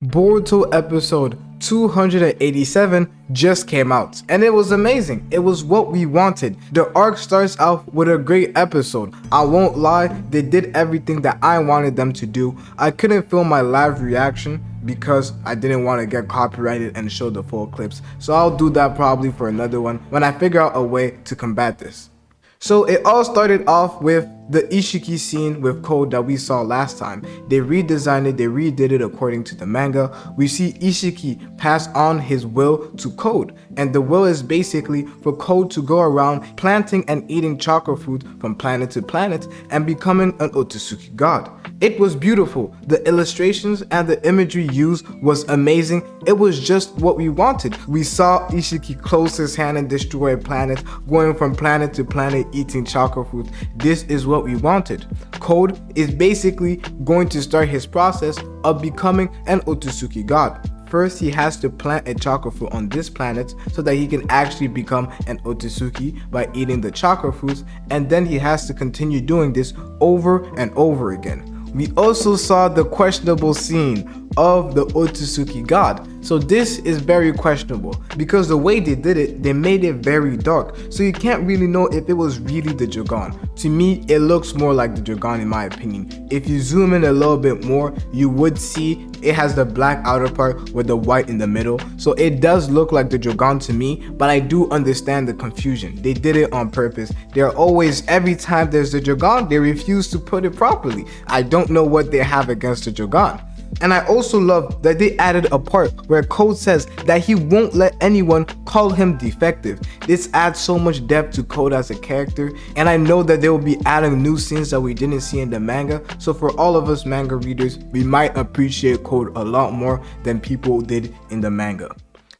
Boruto episode 287 just came out, and it was amazing. It was what we wanted. The arc starts off with a great episode. I won't lie, they did everything that I wanted them to do. I couldn't film my live reaction because I didn't want to get copyrighted and show the full clips, so I'll do that probably for another one when I figure out a way to combat this. So it all started off with the Ishiki scene with Code that we saw last time. They redesigned it, they redid it according to the manga. We see Ishiki pass on his will to Code, and the will is basically for Code to go around planting and eating chakra fruit from planet to planet and becoming an OTSUTSUKI god. It was beautiful. The illustrations and the imagery used was amazing. It was just what we wanted. We saw Ishiki close his hand and destroy a planet, going from planet to planet eating chakra fruit. This is what we wanted. Code is basically going to start his process of becoming an OTSUTSUKI god. First, he has to plant a chakra fruit on this planet so that he can actually become an OTSUTSUKI by eating the chakra fruits, and then he has to continue doing this over and over again. We also saw the questionable scene of the OTSUTSUKI god. So this is very questionable because the way they did it, they made it very dark. So you can't really know if it was really the Dragon. To me, it looks more like the Dragon in my opinion. If you zoom in a little bit more, you would see it has the black outer part with the white in the middle. So it does look like the Dragon to me, but I do understand the confusion. They did it on purpose. They're always, every time there's the Dragon, they refuse to put it properly. I don't know what they have against the Dragon. And I also love that they added a part where Code says that he won't let anyone call him defective. This adds so much depth to Code as a character, and I know that they will be adding new scenes that we didn't see in the manga, so for all of us manga readers, we might appreciate Code a lot more than people did in the manga.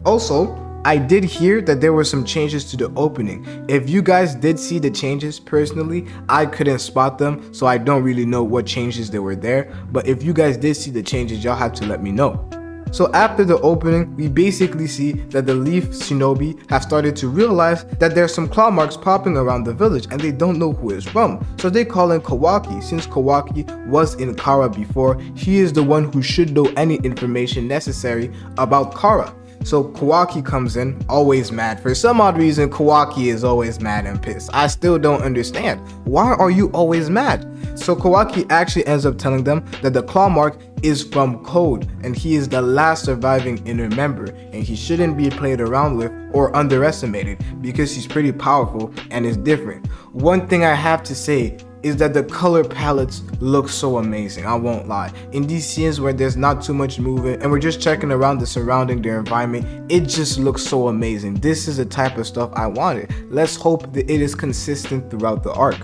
Also, I did hear that there were some changes to the opening. If you guys did see the changes, personally, I couldn't spot them, so I don't really know what changes there were there, but if you guys did see the changes, y'all have to let me know. So after the opening, we basically see that the Leaf Shinobi have started to realize that there's some claw marks popping around the village and they don't know who it's from. So they call in Kawaki. Since Kawaki was in Kara before, he is the one who should know any information necessary about Kara. So Kawaki comes in, always mad. For some odd reason, Kawaki is always mad and pissed. I still don't understand. Why are you always mad? So Kawaki actually ends up telling them that the claw mark is from Code, and he is the last surviving inner member, and he shouldn't be played around with or underestimated because he's pretty powerful and is different. One thing I have to say is that the color palettes look so amazing, I won't lie. In these scenes where there's not too much movement and we're just checking around the surrounding, their environment, it just looks so amazing. This is the type of stuff I wanted. Let's hope that it is consistent throughout the arc.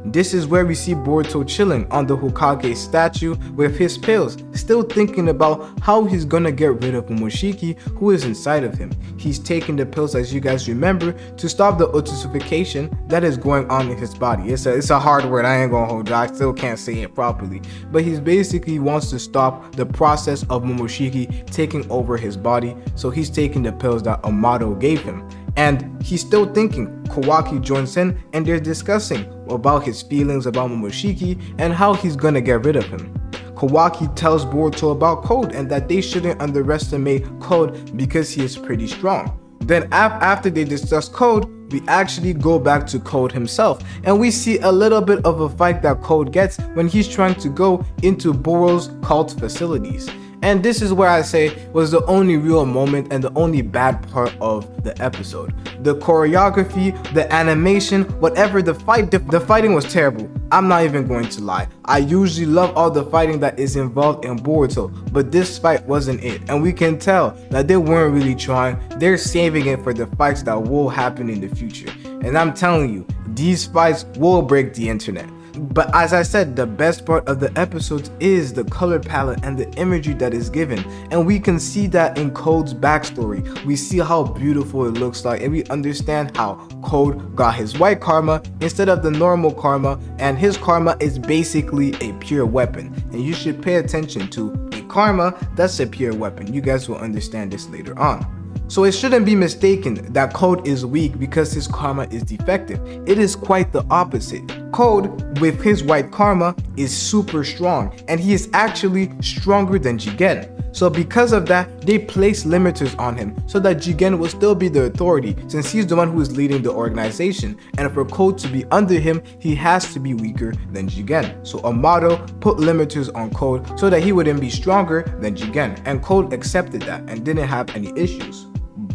This is where we see Boruto chilling on the Hokage statue with his pills, still thinking about how he's gonna get rid of Momoshiki who is inside of him. He's taking the pills, as you guys remember, to stop the otification that is going on in his body. It's a hard word, I ain't gonna hold you, I still can't say it properly. But he basically wants to stop the process of Momoshiki taking over his body, so he's taking the pills that Amato gave him. And he's still thinking. Kawaki joins in and they're discussing about his feelings about Momoshiki and how he's gonna get rid of him. Kawaki tells Boruto about Code and that they shouldn't underestimate Code because he is pretty strong. Then after they discuss Code, we actually go back to Code himself and we see a little bit of a fight that Code gets when he's trying to go into Boro's cult facilities. And this is where I say was the only real moment and the only bad part of the episode. The choreography, the animation, whatever, the fighting was terrible. I'm not even going to lie. I usually love all the fighting that is involved in Boruto, but this fight wasn't it. And we can tell that they weren't really trying. They're saving it for the fights that will happen in the future. And I'm telling you, these fights will break the internet. But as I said, the best part of the episodes is the color palette and the imagery that is given, and we can see that in Code's backstory. We see how beautiful it looks like, and we understand how Code got his white karma instead of the normal karma, and his karma is basically a pure weapon, and you should pay attention to a karma that's a pure weapon. You guys will understand this later on. So it shouldn't be mistaken that Code is weak because his karma is defective. It is quite the opposite. Code, with his white karma, is super strong, and he is actually stronger than Jigen. So because of that, they placed limiters on him so that Jigen will still be the authority since he's the one who is leading the organization, and for Code to be under him, he has to be weaker than Jigen. So Amato put limiters on Code so that he wouldn't be stronger than Jigen, and Code accepted that and didn't have any issues.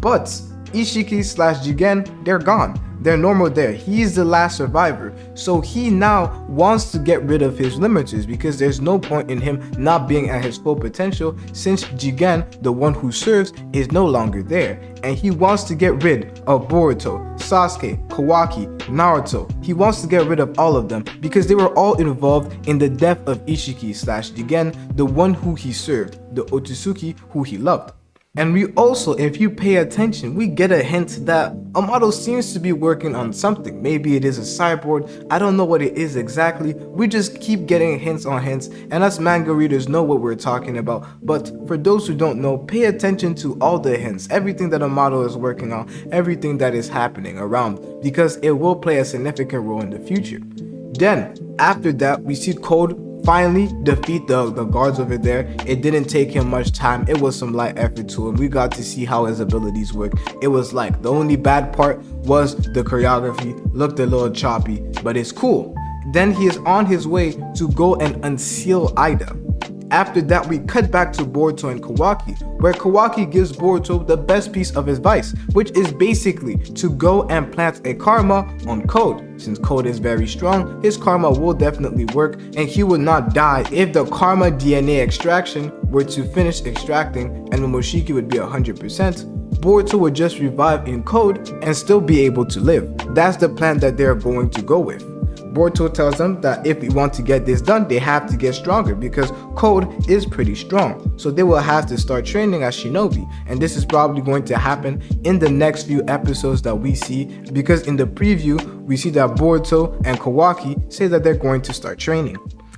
But Ishiki/Jigen, they're gone. They're normal there. He's the last survivor. So he now wants to get rid of his limiters because there's no point in him not being at his full potential since Jigen, the one who serves, is no longer there. And he wants to get rid of Boruto, Sasuke, Kawaki, Naruto. He wants to get rid of all of them because they were all involved in the death of Ishiki/Jigen, the one who he served, the OTSUTSUKI who he loved. And we also, if you pay attention, we get a hint that Amato seems to be working on something. Maybe it is a cyborg, I don't know what it is exactly. We just keep getting hints on hints, and us manga readers know what we're talking about. But for those who don't know, pay attention to all the hints, everything that Amato is working on, everything that is happening around, because it will play a significant role in the future. Then, after that, we see Code finally defeat the guards over there. It didn't take him much time. It was some light effort to him. We got to see how his abilities work. It was like the only bad part was the choreography. Looked a little choppy, but it's cool. Then he is on his way to go and unseal Ida. After that, we cut back to Boruto and Kawaki, where Kawaki gives Boruto the best piece of advice, which is basically to go and plant a karma on Code. Since Code is very strong, his karma will definitely work, and he will not die if the karma DNA extraction were to finish extracting, and Momoshiki would be 100%. Boruto would just revive in Code and still be able to live. That's the plan that they're going to go with. Boruto tells them that if we want to get this done, they have to get stronger because Code is pretty strong. So they will have to start training as shinobi, and this is probably going to happen in the next few episodes that we see, because in the preview, we see that Boruto and Kawaki say that they're going to start training.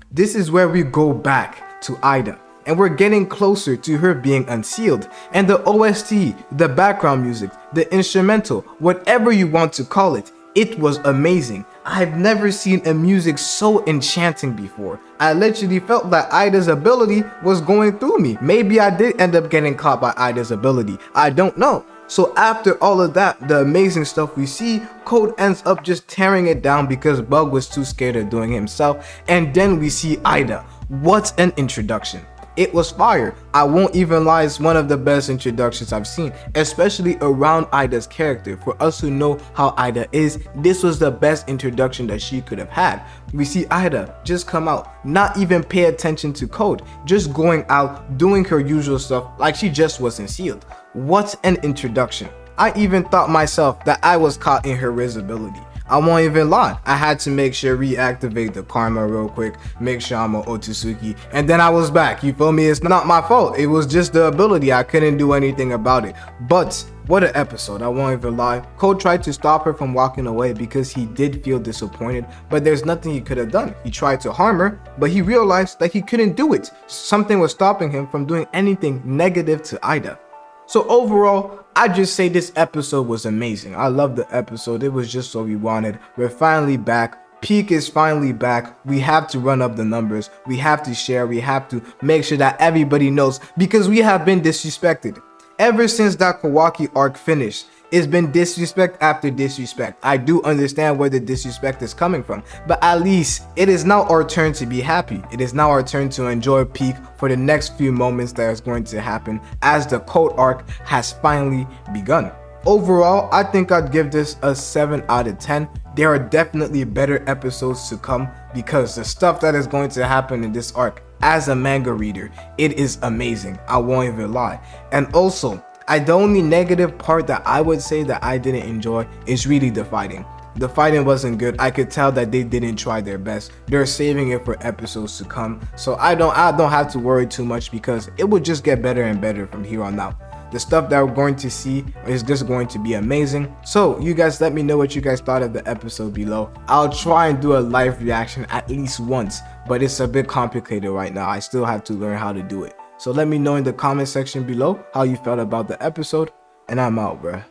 This is where we go back to Ida, and we're getting closer to her being unsealed, and the OST, the background music, the instrumental, whatever you want to call it, it was amazing. I've never seen a music so enchanting before. I literally felt that Ida's ability was going through me. Maybe I did end up getting caught by Ida's ability. I don't know. So after all of that, the amazing stuff we see, Code ends up just tearing it down because Bug was too scared of doing himself. And then we see Ida. What an introduction. It was fire. I won't even lie, it's one of the best introductions I've seen, especially around Ida's character. For us who know how Ida is, this was the best introduction that she could have had. We see Ida just come out, not even pay attention to Code, just going out, doing her usual stuff like she just wasn't sealed. What an introduction. I even thought myself that I was caught in her visibility. I won't even lie, I had to make sure reactivate the karma real quick, make sure I'm an OTSUTSUKI, and then I was back. You feel me? It's not my fault. It was just the ability. I couldn't do anything about it. But what an episode, I won't even lie. Code tried to stop her from walking away because he did feel disappointed, but there's nothing he could have done. He tried to harm her, but he realized that he couldn't do it. Something was stopping him from doing anything negative to Ida. So overall, I just say this episode was amazing. I love the episode. It was just what we wanted. We're finally back. Peak is finally back. We have to run up the numbers. We have to share. We have to make sure that everybody knows, because we have been disrespected. Ever since that Kawaki arc finished, it's been disrespect after disrespect. I do understand where the disrespect is coming from, but at least it is now our turn to be happy. It is now our turn to enjoy Peak for the next few moments that is going to happen as the Code arc has finally begun. Overall, I think I'd give this a 7 out of 10. There are definitely better episodes to come because the stuff that is going to happen in this arc, as a manga reader, it is amazing. I won't even lie. And also, the only negative part that I would say that I didn't enjoy is really the fighting. The fighting wasn't good. I could tell that they didn't try their best. They're saving it for episodes to come. So I don't have to worry too much because it will just get better and better from here on out. The stuff that we're going to see is just going to be amazing. So you guys let me know what you guys thought of the episode below. I'll try and do a live reaction at least once, but it's a bit complicated right now. I still have to learn how to do it. So let me know in the comment section below how you felt about the episode, and I'm out, bruh.